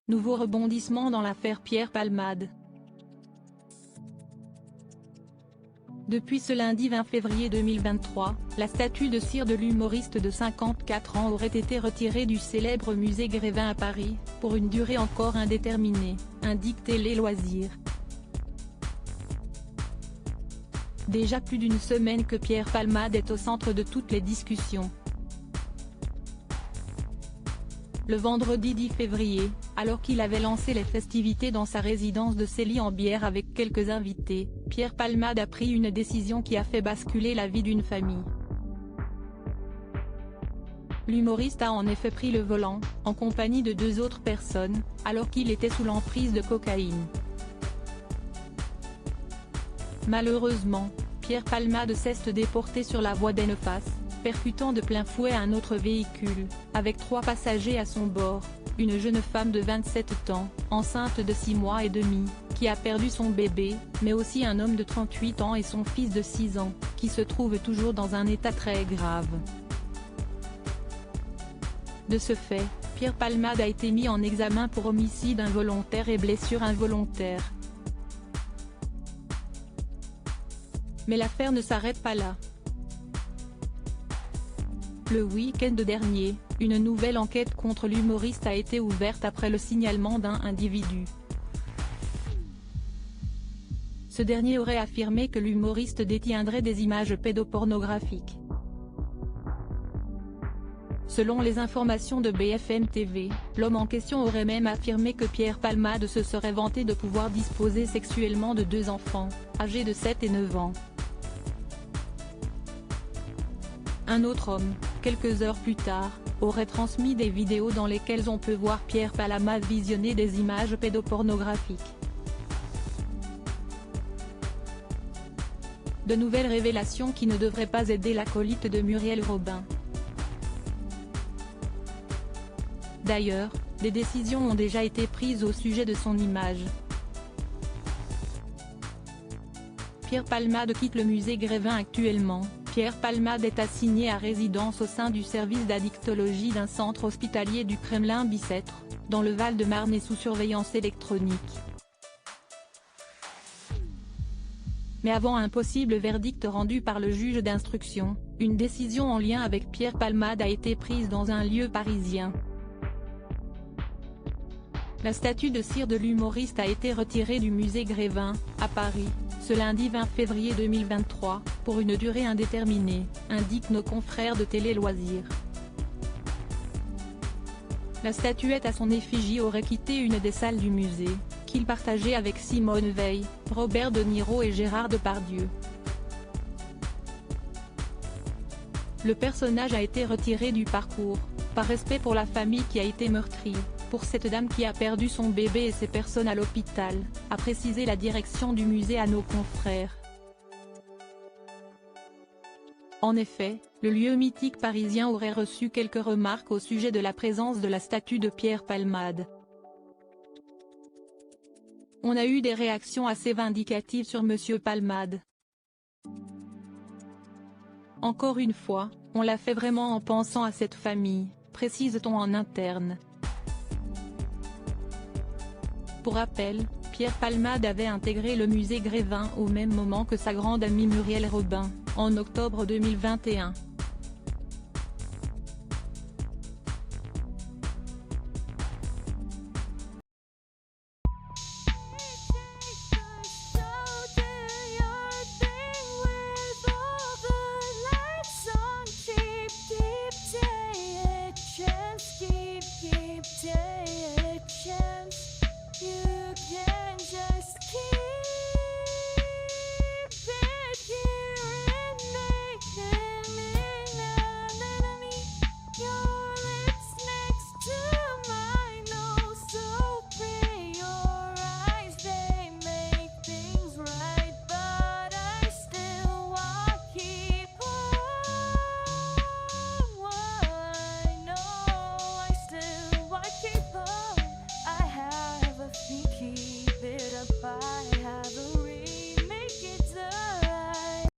Nouveau rebondissement dans l'affaire Pierre Palmade. Depuis ce lundi 20 février 2023, la statue de cire de l'humoriste de 54 ans aurait été retirée du célèbre musée Grévin à Paris, pour une durée encore indéterminée, indique Télé Loisirs. Déjà plus d'une semaine que Pierre Palmade est au centre de toutes les discussions. Le vendredi 10 février, alors qu'il avait lancé les festivités dans sa résidence de Célie-en-Bière avec quelques invités, Pierre Palmade a pris une décision qui a fait basculer la vie d'une famille. L'humoriste a en effet pris le volant, en compagnie de deux autres personnes, alors qu'il était sous l'emprise de cocaïne. Malheureusement, Pierre Palmade cesse de déporter sur la voie d'Enneface, percutant de plein fouet un autre véhicule, avec 3 passagers à son bord, une jeune femme de 27 ans, enceinte de 6 mois et demi, qui a perdu son bébé, mais aussi un homme de 38 ans et son fils de 6 ans, qui se trouve toujours dans un état très grave. De ce fait, Pierre Palmade a été mis en examen pour homicide involontaire et blessure involontaire. Mais l'affaire ne s'arrête pas là. Le week-end dernier, une nouvelle enquête contre l'humoriste a été ouverte après le signalement d'un individu. Ce dernier aurait affirmé que l'humoriste détiendrait des images pédopornographiques. Selon les informations de BFM TV, l'homme en question aurait même affirmé que Pierre Palmade se serait vanté de pouvoir disposer sexuellement de 2 enfants, âgés de 7 et 9 ans. Un autre homme, quelques heures plus tard, aurait transmis des vidéos dans lesquelles on peut voir Pierre Palmade visionner des images pédopornographiques. De nouvelles révélations qui ne devraient pas aider l'acolyte de Muriel Robin. D'ailleurs, des décisions ont déjà été prises au sujet de son image. Pierre Palmade quitte le musée Grévin actuellement. Pierre Palmade est assigné à résidence au sein du service d'addictologie d'un centre hospitalier du Kremlin-Bicêtre, dans le Val-de-Marne et sous surveillance électronique. Mais avant un possible verdict rendu par le juge d'instruction, une décision en lien avec Pierre Palmade a été prise dans un lieu parisien. La statue de cire de l'humoriste a été retirée du musée Grévin, à Paris, ce lundi 20 février 2023, pour une durée indéterminée, indiquent nos confrères de Télé Loisirs. La statuette à son effigie aurait quitté une des salles du musée, qu'il partageait avec Simone Veil, Robert De Niro et Gérard Depardieu. Le personnage a été retiré du parcours, par respect pour la famille qui a été meurtrie, pour cette dame qui a perdu son bébé et ses personnes à l'hôpital, a précisé la direction du musée à nos confrères. En effet, le lieu mythique parisien aurait reçu quelques remarques au sujet de la présence de la statue de Pierre Palmade. On a eu des réactions assez vindicatives sur Monsieur Palmade. Encore une fois, on l'a fait vraiment en pensant à cette famille, précise-t-on en interne. Pour rappel, Pierre Palmade avait intégré le musée Grévin au même moment que sa grande amie Muriel Robin, en octobre 2021.